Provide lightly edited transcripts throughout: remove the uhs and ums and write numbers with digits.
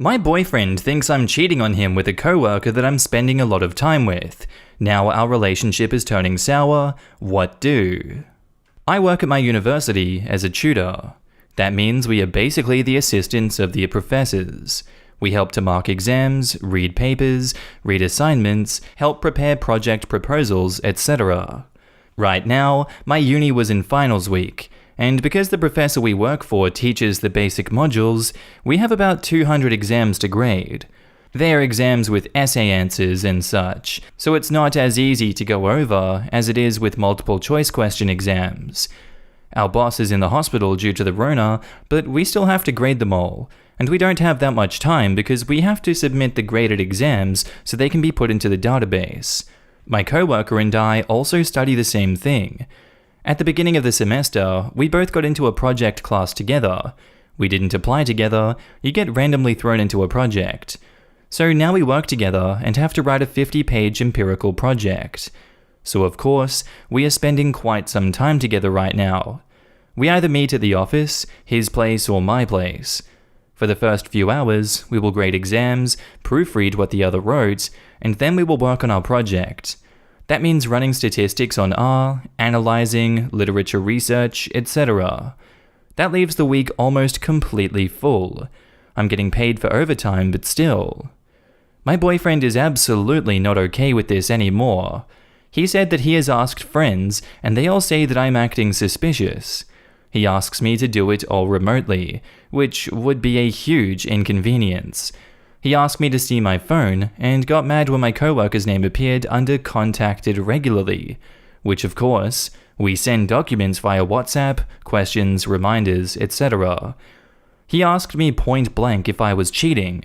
My boyfriend thinks I'm cheating on him with a coworker that I'm spending a lot of time with. Now our relationship is turning sour. What do? I work at my university as a tutor. That means we are basically the assistants of the professors. We help to mark exams, read papers, read assignments, help prepare project proposals, etc. Right now, my uni was in finals week, and because the professor we work for teaches the basic modules, we have about 200 exams to grade. They are exams with essay answers and such, so it's not as easy to go over as it is with multiple choice question exams. Our boss is in the hospital due to the Rona, but we still have to grade them all, and we don't have that much time because we have to submit the graded exams so they can be put into the database. My coworker and I also study the same thing. At the beginning of the semester, we both got into a project class together. We didn't apply together, you get randomly thrown into a project. So now we work together and have to write a 50-page empirical project. So of course, we are spending quite some time together right now. We either meet at the office, his place or my place. For the first few hours, we will grade exams, proofread what the other wrote, and then we will work on our project. That means running statistics on R, analyzing, literature research, etc. That leaves the week almost completely full. I'm getting paid for overtime, but still. My boyfriend is absolutely not okay with this anymore. He said that he has asked friends, and they all say that I'm acting suspicious. He asks me to do it all remotely, which would be a huge inconvenience. He asked me to see my phone, and got mad when my coworker's name appeared under contacted regularly, which of course, we send documents via WhatsApp, questions, reminders, etc. He asked me point blank if I was cheating.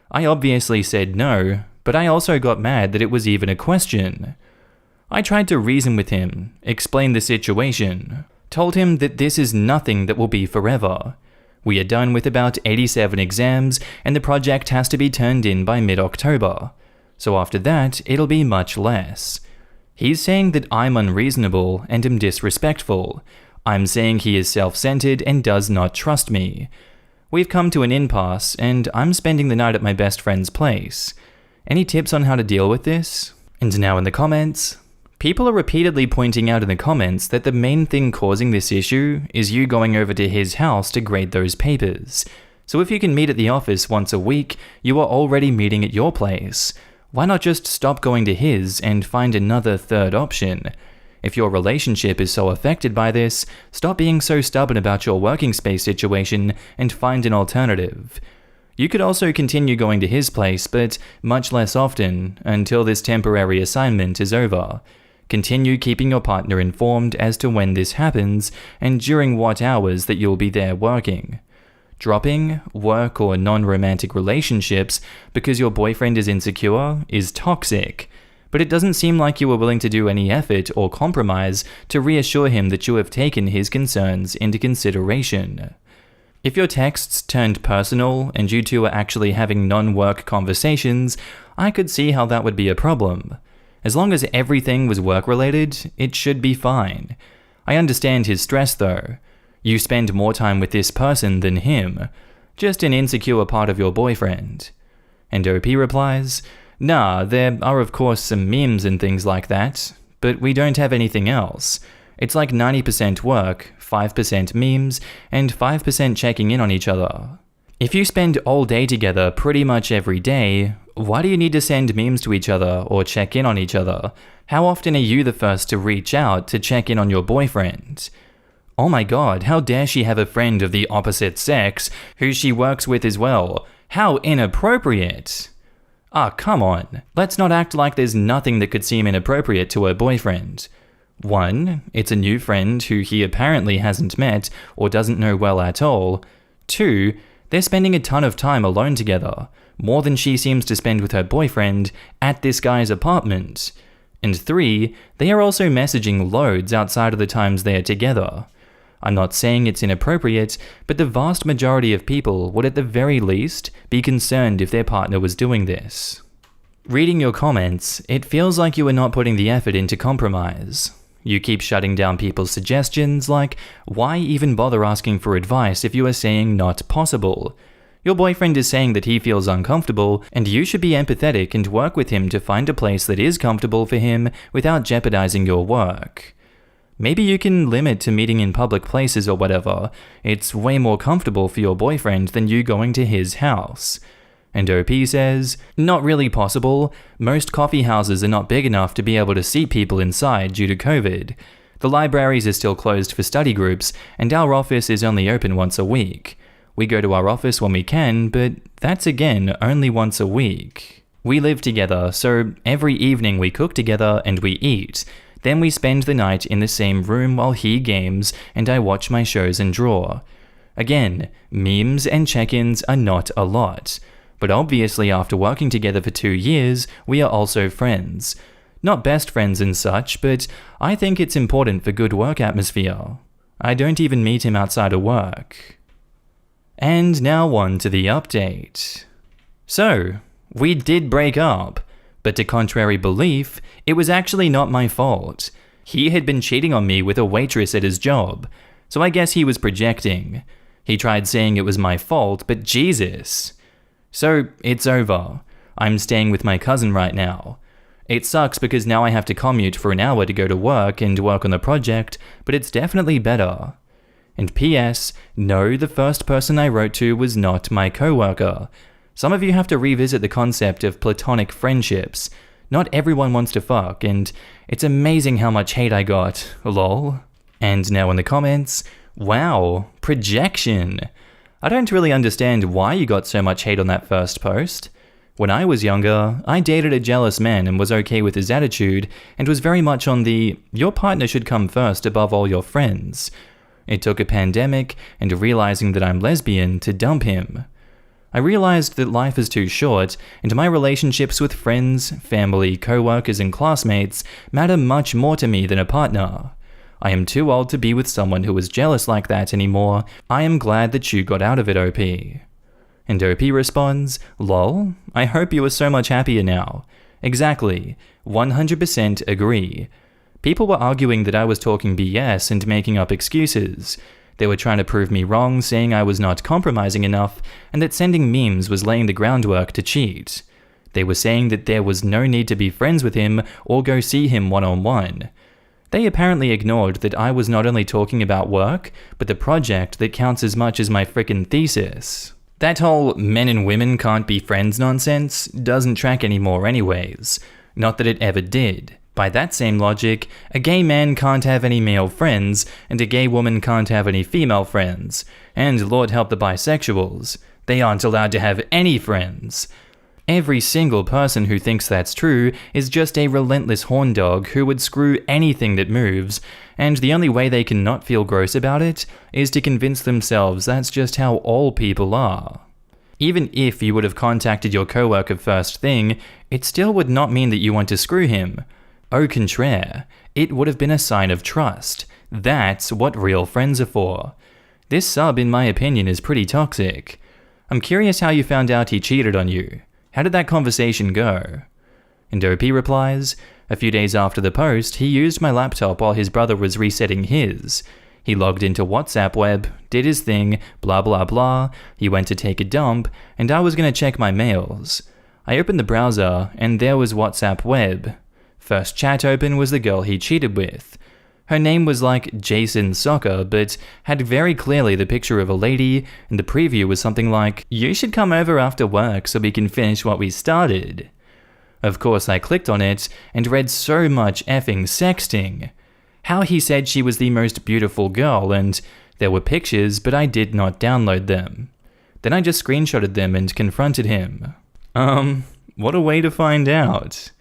I obviously said no, but I also got mad that it was even a question. I tried to reason with him, explain the situation, told him that this is nothing that will be forever. We are done with about 87 exams, and the project has to be turned in by mid-October. So after that, it'll be much less. He's saying that I'm unreasonable and am disrespectful. I'm saying he is self-centered and does not trust me. We've come to an impasse, and I'm spending the night at my best friend's place. Any tips on how to deal with this? And now in the comments. People are repeatedly pointing out in the comments that the main thing causing this issue is you going over to his house to grade those papers. So if you can meet at the office once a week, you are already meeting at your place. Why not just stop going to his and find another third option? If your relationship is so affected by this, stop being so stubborn about your working space situation and find an alternative. You could also continue going to his place, but much less often, until this temporary assignment is over. Continue keeping your partner informed as to when this happens and during what hours that you'll be there working. Dropping work or non-romantic relationships because your boyfriend is insecure is toxic, but it doesn't seem like you are willing to do any effort or compromise to reassure him that you have taken his concerns into consideration. If your texts turned personal and you two are actually having non-work conversations, I could see how that would be a problem. As long as everything was work-related, it should be fine. I understand his stress though. You spend more time with this person than him. Just an insecure part of your boyfriend. And OP replies, "Nah, there are of course some memes and things like that, but we don't have anything else. It's like 90% work, 5% memes, and 5% checking in on each other. If you spend all day together pretty much every day, why do you need to send memes to each other or check in on each other? How often are you the first to reach out to check in on your boyfriend? Oh my god, how dare she have a friend of the opposite sex who she works with as well? How inappropriate! Ah, come on. Let's not act like there's nothing that could seem inappropriate to her boyfriend. 1, it's a new friend who he apparently hasn't met or doesn't know well at all. 2, they're spending a ton of time alone together, more than she seems to spend with her boyfriend, at this guy's apartment. And 3, they are also messaging loads outside of the times they are together. I'm not saying it's inappropriate, but the vast majority of people would at the very least be concerned if their partner was doing this. Reading your comments, it feels like you are not putting the effort into compromise. You keep shutting down people's suggestions like, why even bother asking for advice if you are saying not possible? Your boyfriend is saying that he feels uncomfortable, and you should be empathetic and work with him to find a place that is comfortable for him without jeopardizing your work. Maybe you can limit to meeting in public places or whatever. It's way more comfortable for your boyfriend than you going to his house. And OP says, not really possible. Most coffee houses are not big enough to be able to seat people inside due to COVID. The libraries are still closed for study groups, and our office is only open once a week. We go to our office when we can, but that's again only once a week. We live together, so every evening we cook together and we eat. Then we spend the night in the same room while he games and I watch my shows and draw. Again, memes and check-ins are not a lot. But obviously after working together for 2 years, we are also friends. Not best friends and such, but I think it's important for good work atmosphere. I don't even meet him outside of work. And now on to the update. So, we did break up, but to contrary belief, it was actually not my fault. He had been cheating on me with a waitress at his job, so I guess he was projecting. He tried saying it was my fault, but Jesus. So, it's over. I'm staying with my cousin right now. It sucks because now I have to commute for an hour to go to work and work on the project, but it's definitely better. And P.S. No, the first person I wrote to was not my coworker. Some of you have to revisit the concept of platonic friendships. Not everyone wants to fuck, and it's amazing how much hate I got, lol. And now in the comments, wow, projection. I don't really understand why you got so much hate on that first post. When I was younger, I dated a jealous man and was okay with his attitude, and was very much on the, your partner should come first above all your friends. It took a pandemic and realizing that I'm lesbian to dump him. I realized that life is too short, and my relationships with friends, family, co-workers, and classmates matter much more to me than a partner. I am too old to be with someone who is jealous like that anymore. I am glad that you got out of it, OP. And OP responds, lol, I hope you are so much happier now. Exactly, 100% agree. People were arguing that I was talking BS and making up excuses. They were trying to prove me wrong, saying I was not compromising enough, and that sending memes was laying the groundwork to cheat. They were saying that there was no need to be friends with him or go see him one-on-one. They apparently ignored that I was not only talking about work, but the project that counts as much as my frickin' thesis. That whole men and women can't be friends nonsense doesn't track anymore anyways. Not that it ever did. By that same logic, a gay man can't have any male friends, and a gay woman can't have any female friends. And Lord help the bisexuals. They aren't allowed to have any friends. Every single person who thinks that's true is just a relentless horn dog who would screw anything that moves, and the only way they can not feel gross about it is to convince themselves that's just how all people are. Even if you would have contacted your coworker first thing, it still would not mean that you want to screw him. Au contraire, it would have been a sign of trust. That's what real friends are for. This sub, in my opinion, is pretty toxic. I'm curious how you found out he cheated on you. How did that conversation go? And OP replies, a few days after the post, he used my laptop while his brother was resetting his. He logged into WhatsApp web, did his thing, blah blah blah, he went to take a dump, and I was gonna check my mails. I opened the browser, and there was WhatsApp web. First chat open was the girl he cheated with. Her name was like Jason Soccer, but had very clearly the picture of a lady, and the preview was something like, you should come over after work so we can finish what we started. Of course I clicked on it, and read so much effing sexting. How he said she was the most beautiful girl, and there were pictures, but I did not download them. Then I just screenshotted them and confronted him. What a way to find out.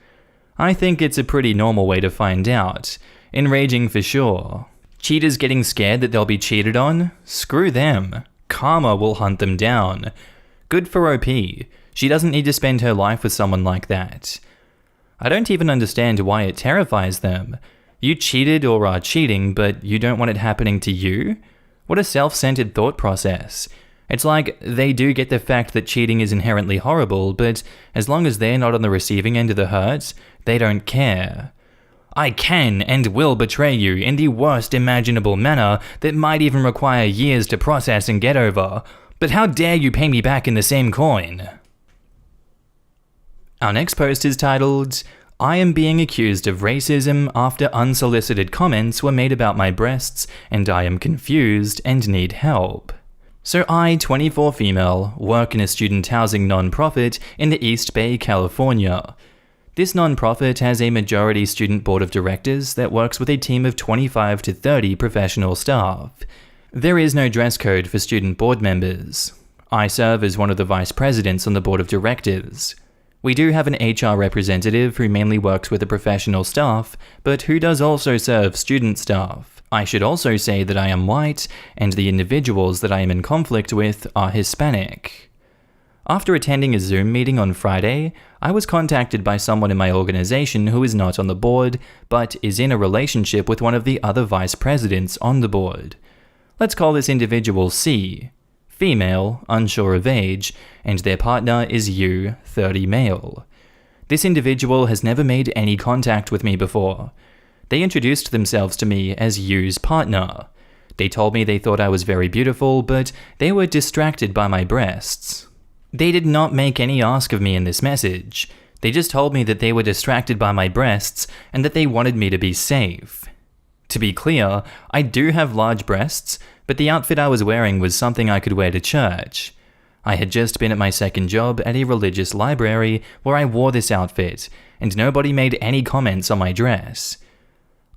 I think it's a pretty normal way to find out. Enraging for sure. Cheaters getting scared that they'll be cheated on? Screw them. Karma will hunt them down. Good for OP. She doesn't need to spend her life with someone like that. I don't even understand why it terrifies them. You cheated or are cheating, but you don't want it happening to you? What a self-centered thought process. It's like they do get the fact that cheating is inherently horrible, but as long as they're not on the receiving end of the hurt, they don't care. I can and will betray you in the worst imaginable manner that might even require years to process and get over, But how dare you pay me back in the same coin? Our next post is titled, I am being accused of racism after unsolicited comments were made about my breasts and I am confused and need help. So I, 24 female, work in a student housing non-profit in the East Bay, California. This non-profit has a majority student board of directors that works with a team of 25 to 30 professional staff. There is no dress code for student board members. I serve as one of the vice presidents on the board of directors. We do have an HR representative who mainly works with the professional staff, but who does also serve student staff. I should also say that I am white, and the individuals that I am in conflict with are Hispanic. After attending a Zoom meeting on Friday, I was contacted by someone in my organization who is not on the board, but is in a relationship with one of the other vice presidents on the board. Let's call this individual C. Female, unsure of age, and their partner is U, 30 male. This individual has never made any contact with me before. They introduced themselves to me as U's partner. They told me they thought I was very beautiful, but they were distracted by my breasts. They did not make any ask of me in this message. They just told me that they were distracted by my breasts and that they wanted me to be safe. To be clear, I do have large breasts, but the outfit I was wearing was something I could wear to church. I had just been at my second job at a religious library where I wore this outfit, and nobody made any comments on my dress.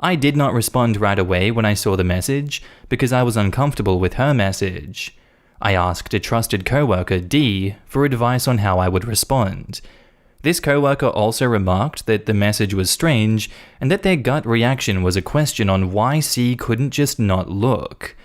I did not respond right away when I saw the message because I was uncomfortable with her message. I asked a trusted coworker, D, for advice on how I would respond. This coworker also remarked that the message was strange and that their gut reaction was a question on why C couldn't just not look.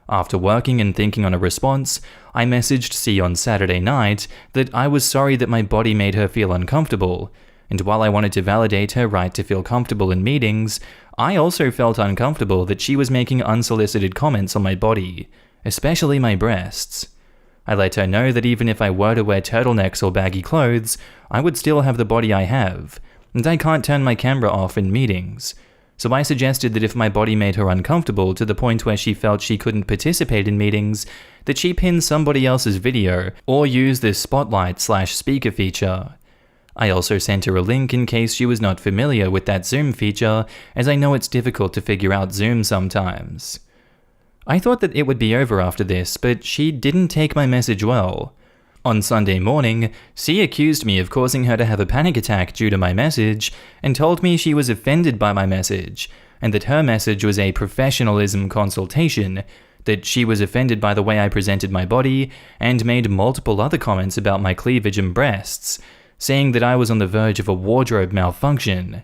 After working and thinking on a response, I messaged C on Saturday night that I was sorry that my body made her feel uncomfortable, and while I wanted to validate her right to feel comfortable in meetings, I also felt uncomfortable that she was making unsolicited comments on my body, especially my breasts. I let her know that even if I were to wear turtlenecks or baggy clothes, I would still have the body I have, and I can't turn my camera off in meetings. So I suggested that if my body made her uncomfortable to the point where she felt she couldn't participate in meetings, that she pin somebody else's video or use this spotlight/speaker feature. I also sent her a link in case she was not familiar with that Zoom feature, as I know it's difficult to figure out Zoom sometimes. I thought that it would be over after this, but she didn't take my message well. On Sunday morning, C accused me of causing her to have a panic attack due to my message, and told me she was offended by my message, and that her message was a professionalism consultation, that she was offended by the way I presented my body, and made multiple other comments about my cleavage and breasts, saying that I was on the verge of a wardrobe malfunction.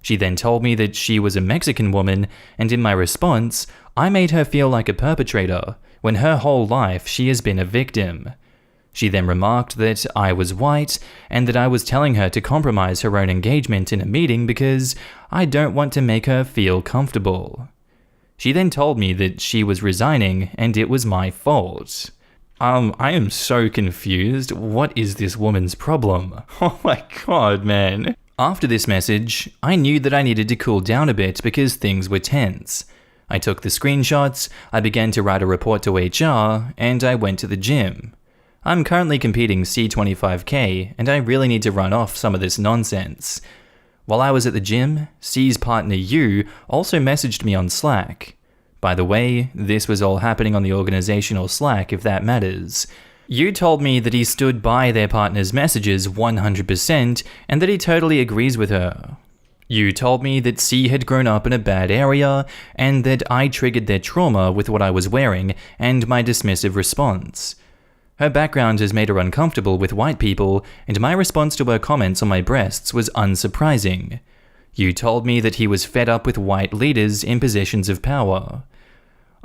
She then told me that she was a Mexican woman, and in my response, I made her feel like a perpetrator, when her whole life she has been a victim. She then remarked that I was white, and that I was telling her to compromise her own engagement in a meeting because I don't want to make her feel comfortable. She then told me that she was resigning, and it was my fault. I am so confused. What is this woman's problem? Oh my god, man. After this message, I knew that I needed to cool down a bit because things were tense. I took the screenshots, I began to write a report to HR, and I went to the gym. I'm currently competing C25K, and I really need to run off some of this nonsense. While I was at the gym, C's partner U also messaged me on Slack. By the way, this was all happening on the organizational Slack, if that matters. U told me that he stood by their partner's messages 100% and that he totally agrees with her. U told me that C had grown up in a bad area and that I triggered their trauma with what I was wearing and my dismissive response. Her background has made her uncomfortable with white people, and my response to her comments on my breasts was unsurprising. U told me that he was fed up with white leaders in positions of power.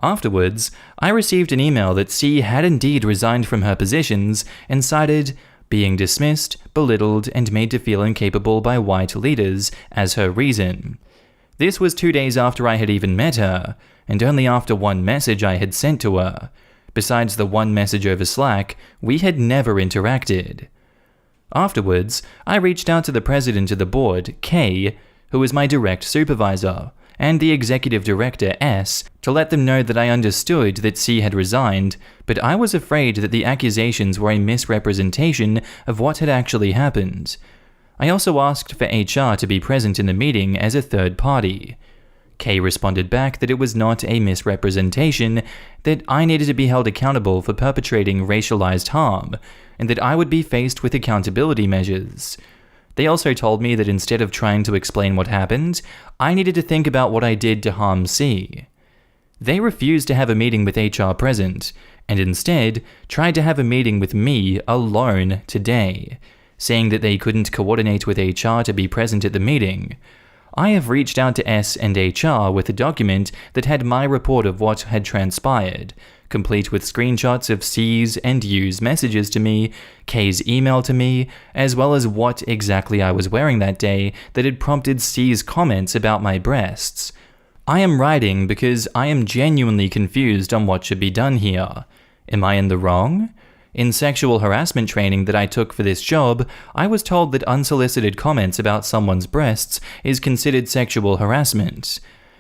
Afterwards, I received an email that C had indeed resigned from her positions and cited being dismissed, belittled, and made to feel incapable by white leaders as her reason. This was 2 days after I had even met her, and only after one message I had sent to her. Besides the one message over Slack, we had never interacted. Afterwards, I reached out to the president of the board, K, who was my direct supervisor, and the executive director S to let them know that I understood that C had resigned, but I was afraid that the accusations were a misrepresentation of what had actually happened. I also asked for HR to be present in the meeting as a third party. K responded back that it was not a misrepresentation, that I needed to be held accountable for perpetrating racialized harm, and that I would be faced with accountability measures. They also told me that instead of trying to explain what happened, I needed to think about what I did to harm C. They refused to have a meeting with HR present, and instead tried to have a meeting with me alone today, saying that they couldn't coordinate with HR to be present at the meeting. I have reached out to S and HR with a document that had my report of what had transpired, complete with screenshots of C's and U's messages to me, K's email to me, as well as what exactly I was wearing that day that had prompted C's comments about my breasts. I am writing because I am genuinely confused on what should be done here. Am I in the wrong? In sexual harassment training that I took for this job, I was told that unsolicited comments about someone's breasts is considered sexual harassment.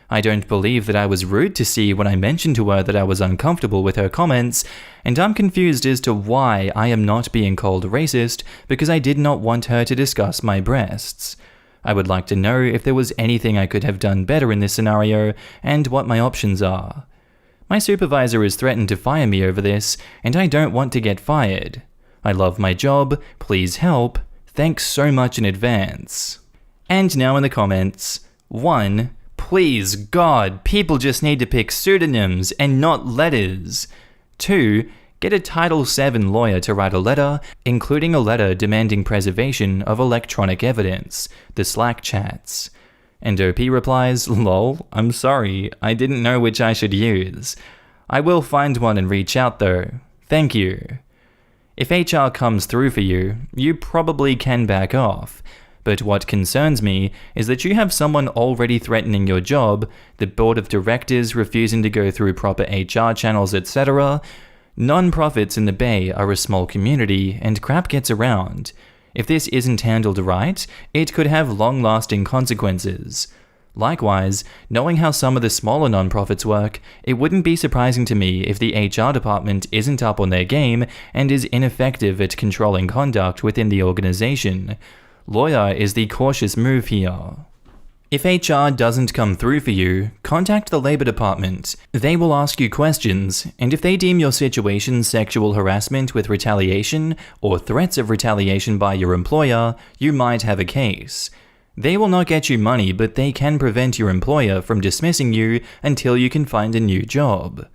I don't believe that I was rude to C when I mentioned to her that I was uncomfortable with her comments, and I'm confused as to why I am not being called racist because I did not want her to discuss my breasts. I would like to know if there was anything I could have done better in this scenario and what my options are. My supervisor has threatened to fire me over this, and I don't want to get fired. I love my job, please help, thanks so much in advance. And now in the comments. 1. Please God, people just need to pick pseudonyms and not letters. 2. Get a Title VII lawyer to write a letter, including a letter demanding preservation of electronic evidence, the Slack chats. And OP replies, lol, I'm sorry, I didn't know which I should use. I will find one and reach out though. Thank you. If HR comes through for you, you probably can back off. But what concerns me is that you have someone already threatening your job, the board of directors refusing to go through proper HR channels, etc. Non-profits in the Bay are a small community and crap gets around. If this isn't handled right, it could have long-lasting consequences. Likewise, knowing how some of the smaller nonprofits work, it wouldn't be surprising to me if the HR department isn't up on their game and is ineffective at controlling conduct within the organization. Lawyer is the cautious move here. If HR doesn't come through for you, contact the Labor Department. They will ask you questions, and if they deem your situation sexual harassment with retaliation or threats of retaliation by your employer, you might have a case. They will not get you money, but they can prevent your employer from dismissing you until you can find a new job.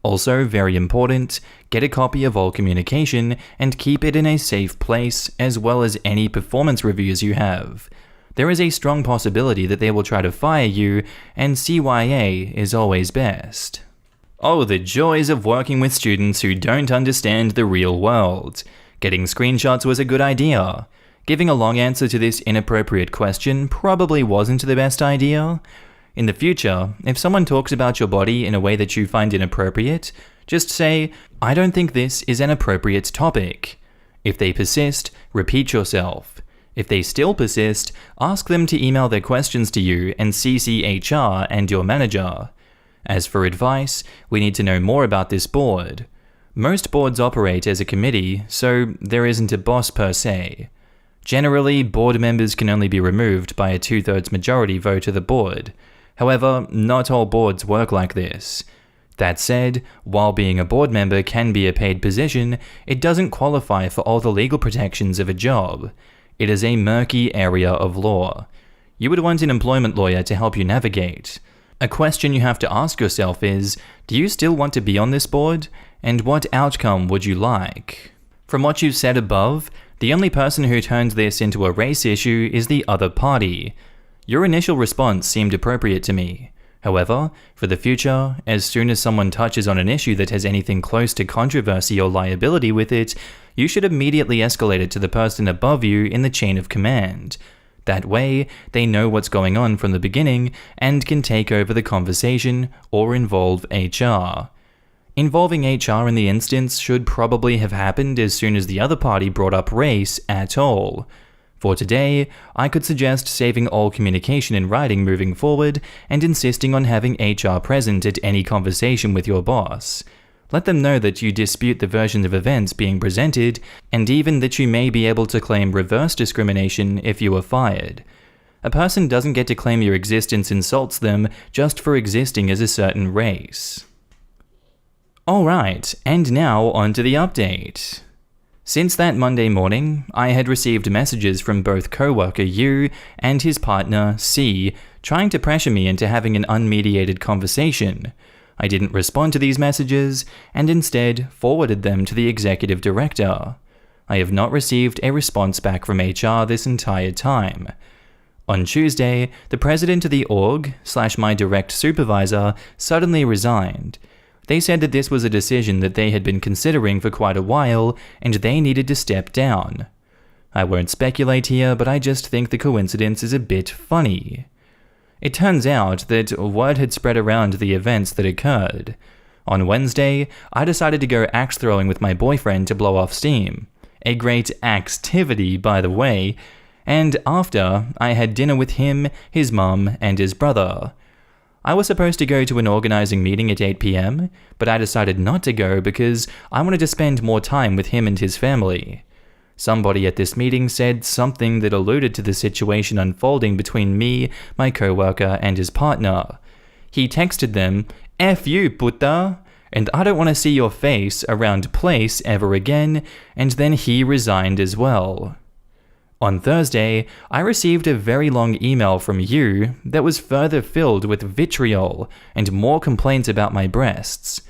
Also, very important, get a copy of all communication and keep it in a safe place, as well as any performance reviews you have. There is a strong possibility that they will try to fire you, and CYA is always best. Oh, the joys of working with students who don't understand the real world. Getting screenshots was a good idea. Giving a long answer to this inappropriate question probably wasn't the best idea. In the future, if someone talks about your body in a way that you find inappropriate, just say, I don't think this is an appropriate topic. If they persist, repeat yourself. If they still persist, ask them to email their questions to you and CC HR and your manager. As for advice, we need to know more about this board. Most boards operate as a committee, so there isn't a boss per se. Generally, board members can only be removed by a 2/3 majority vote of the board. However, not all boards work like this. That said, while being a board member can be a paid position, it doesn't qualify for all the legal protections of a job. It is a murky area of law. You would want an employment lawyer to help you navigate. A question you have to ask yourself is, do you still want to be on this board? And what outcome would you like? From what you've said above, the only person who turned this into a race issue is the other party. Your initial response seemed appropriate to me. However, for the future, as soon as someone touches on an issue that has anything close to controversy or liability with it, you should immediately escalate it to the person above you in the chain of command. That way, they know what's going on from the beginning and can take over the conversation or involve HR. Involving HR in the instance should probably have happened as soon as the other party brought up race at all. For today, I could suggest saving all communication in writing moving forward and insisting on having HR present at any conversation with your boss. Let them know that you dispute the version of events being presented, and even that you may be able to claim reverse discrimination if you are fired. A person doesn't get to claim your existence insults them just for existing as a certain race. Alright, and now on to the update. Since that Monday morning, I had received messages from both coworker U and his partner C trying to pressure me into having an unmediated conversation. I didn't respond to these messages and instead forwarded them to the executive director. I have not received a response back from HR this entire time. On Tuesday, the president of the org / my direct supervisor suddenly resigned. They said that this was a decision that they had been considering for quite a while and they needed to step down. I won't speculate here, but I just think the coincidence is a bit funny. It turns out that word had spread around the events that occurred. On Wednesday, I decided to go axe throwing with my boyfriend to blow off steam. A great activity, by the way. And after, I had dinner with him, his mum, and his brother. I was supposed to go to an organizing meeting at 8 p.m, but I decided not to go because I wanted to spend more time with him and his family. Somebody at this meeting said something that alluded to the situation unfolding between me, my coworker, and his partner. He texted them, "F you, puta," and "I don't want to see your face around place ever again," and then he resigned as well. On Thursday, I received a very long email from you that was further filled with vitriol and more complaints about my breasts.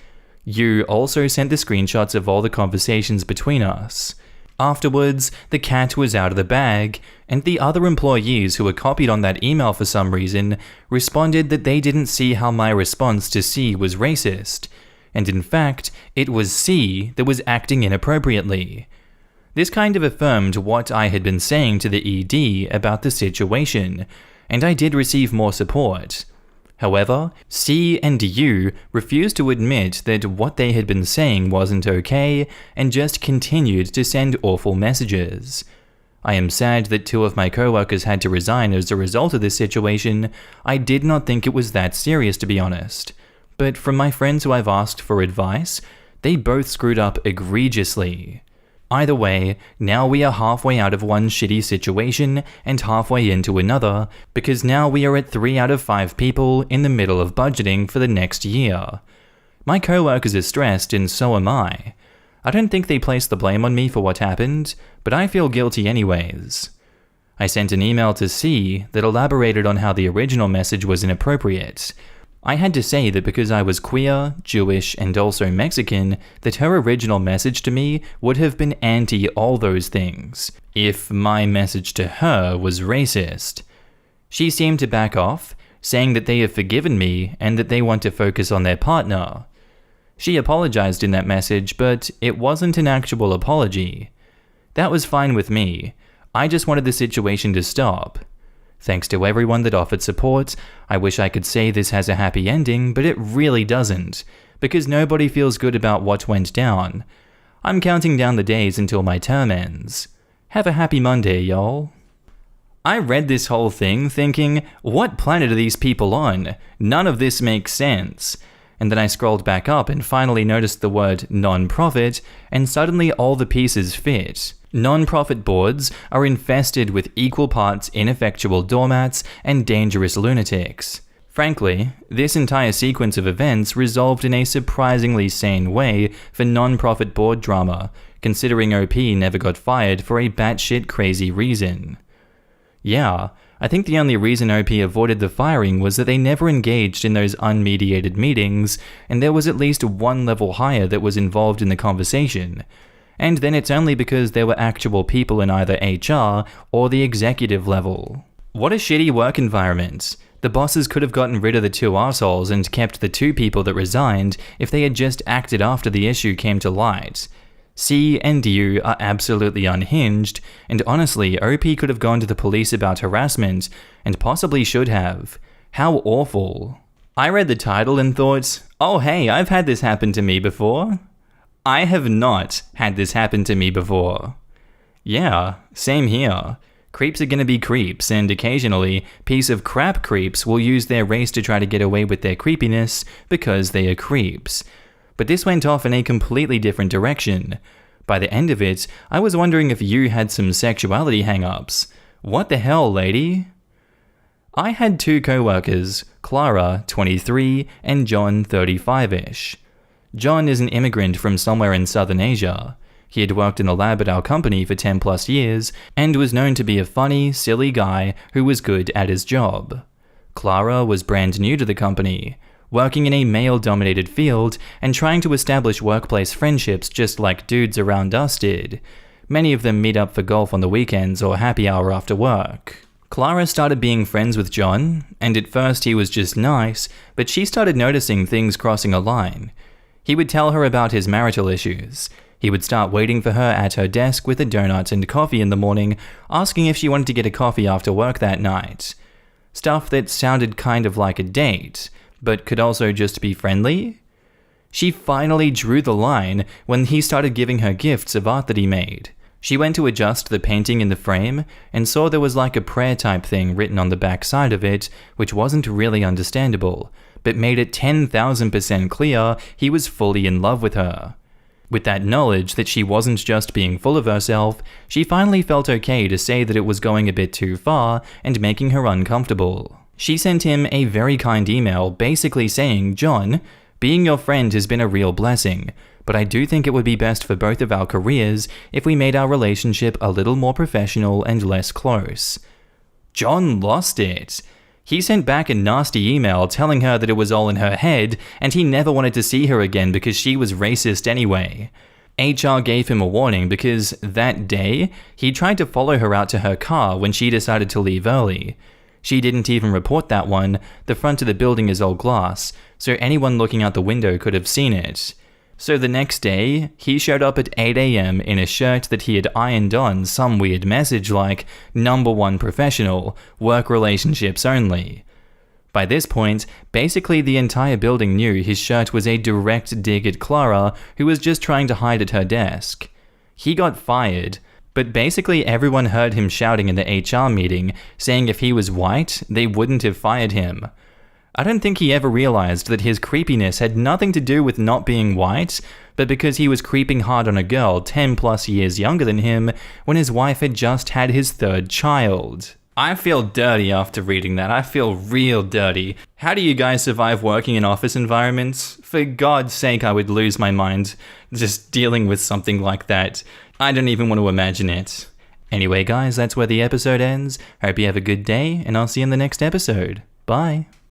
You also sent the screenshots of all the conversations between us. Afterwards, the cat was out of the bag, and the other employees who were copied on that email for some reason responded that they didn't see how my response to C was racist, and in fact, it was C that was acting inappropriately. This kind of affirmed what I had been saying to the ED about the situation, and I did receive more support. However, C and U refused to admit that what they had been saying wasn't okay and just continued to send awful messages. I am sad that 2 of my coworkers had to resign as a result of this situation. I did not think it was that serious, to be honest. But from my friends who I've asked for advice, they both screwed up egregiously. Either way, now we are halfway out of one shitty situation and halfway into another, because now we are at 3 out of 5 people in the middle of budgeting for the next year. My coworkers are stressed and so am I. I don't think they placed the blame on me for what happened, but I feel guilty anyways. I sent an email to C that elaborated on how the original message was inappropriate. I had to say that because I was queer, Jewish, and also Mexican, that her original message to me would have been anti all those things, if my message to her was racist. She seemed to back off, saying that they have forgiven me and that they want to focus on their partner. She apologized in that message, but it wasn't an actual apology. That was fine with me. I just wanted the situation to stop. Thanks to everyone that offered support. I wish I could say this has a happy ending, but it really doesn't, because nobody feels good about what went down. I'm counting down the days until my term ends. Have a happy Monday, y'all. I read this whole thing thinking, what planet are these people on? None of this makes sense. And then I scrolled back up and finally noticed the word non-profit, and suddenly all the pieces fit. Non-profit boards are infested with equal parts ineffectual doormats and dangerous lunatics. Frankly, this entire sequence of events resolved in a surprisingly sane way for non-profit board drama, considering OP never got fired for a batshit crazy reason. Yeah, I think the only reason OP avoided the firing was that they never engaged in those unmediated meetings, and there was at least one level higher that was involved in the conversation. And then it's only because there were actual people in either HR or the executive level. What a shitty work environment. The bosses could have gotten rid of the 2 assholes and kept the 2 people that resigned if they had just acted after the issue came to light. C and U are absolutely unhinged, and honestly, OP could have gone to the police about harassment, and possibly should have. How awful. I read the title and thought, oh hey, I've had this happen to me before. I have not had this happen to me before. Yeah, same here. Creeps are gonna be creeps, and occasionally, piece of crap creeps will use their race to try to get away with their creepiness because they are creeps. But this went off in a completely different direction. By the end of it, I was wondering if you had some sexuality hang-ups. What the hell, lady? I had two co-workers, Clara, 23, and John, 35-ish. John is an immigrant from somewhere in Southern Asia. He had worked in the lab at our company for 10 plus years, and was known to be a funny, silly guy who was good at his job. Clara was brand new to the company, working in a male-dominated field and trying to establish workplace friendships just like dudes around us did. Many of them meet up for golf on the weekends or happy hour after work. Clara started being friends with John, and at first he was just nice, but she started noticing things crossing a line. He would tell her about his marital issues. He would start waiting for her at her desk with a donut and coffee in the morning, asking if she wanted to get a coffee after work that night. Stuff that sounded kind of like a date, but could also just be friendly. She finally drew the line when he started giving her gifts of art that he made. She went to adjust the painting in the frame and saw there was like a prayer type thing written on the back side of it, which wasn't really understandable, but made it 10,000% clear he was fully in love with her. With that knowledge that she wasn't just being full of herself, she finally felt okay to say that it was going a bit too far and making her uncomfortable. She sent him a very kind email basically saying, "John, being your friend has been a real blessing, but I do think it would be best for both of our careers if we made our relationship a little more professional and less close." John lost it. He sent back a nasty email telling her that it was all in her head and he never wanted to see her again because she was racist anyway. HR gave him a warning because that day, he tried to follow her out to her car when she decided to leave early. She didn't even report that one. The front of the building is all glass, so anyone looking out the window could have seen it. So the next day, he showed up at 8 AM in a shirt that he had ironed on some weird message like, "Number one professional, work relationships only." By this point, basically the entire building knew his shirt was a direct dig at Clara, who was just trying to hide at her desk. He got fired, but basically everyone heard him shouting in the HR meeting, saying if he was white, they wouldn't have fired him. I don't think he ever realized that his creepiness had nothing to do with not being white, but because he was creeping hard on a girl 10 plus years younger than him when his wife had just had his third child. I feel dirty after reading that. I feel real dirty. How do you guys survive working in office environments? For God's sake, I would lose my mind just dealing with something like that. I don't even want to imagine it. Anyway, guys, that's where the episode ends. Hope you have a good day, and I'll see you in the next episode. Bye.